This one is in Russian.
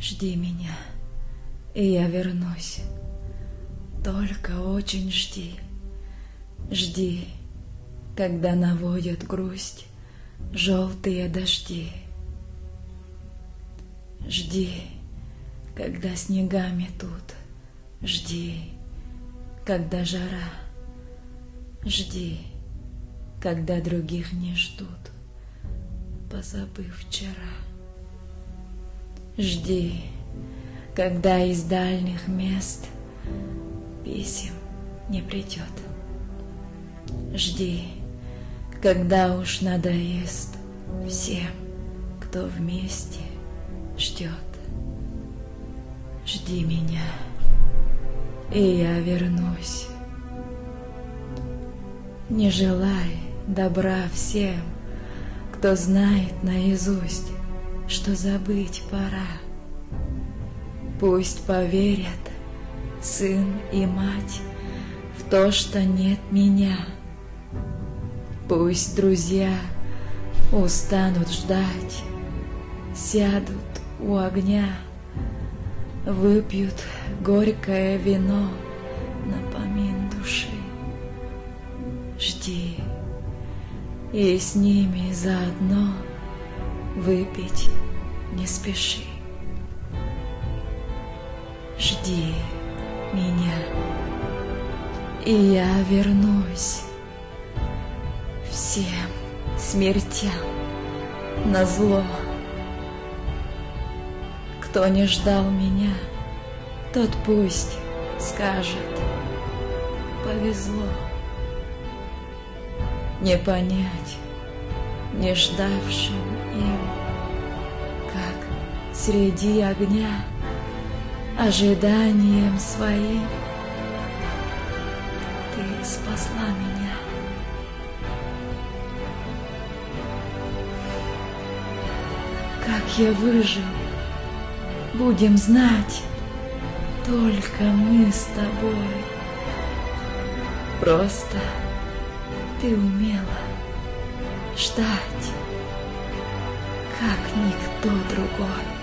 Жди меня, и я вернусь. Только очень жди. Жди, когда наводят грусть желтые дожди. Жди, когда снега метут. Жди, когда жара. Жди, когда других не ждут, позабыв вчера. Жди, когда из дальних мест писем не придет. Жди, когда уж надоест всем, кто вместе ждет. Жди меня, и я вернусь. Не желай добра всем, кто знает наизусть, что забыть пора. Пусть поверят сын и мать в то, что нет меня. Пусть друзья устанут ждать, сядут у огня, выпьют горькое вино напомин души. Жди, и с ними заодно выпить не спеши. Жди меня, и я вернусь. Всем смертям назло. Кто не ждал меня, тот пусть скажет: повезло. Не понять, не ждавшим им, как среди огня ожиданием своим ты спасла меня. Как я выжил, будем знать только мы с тобой. Просто ты умела ждать, как никто другой.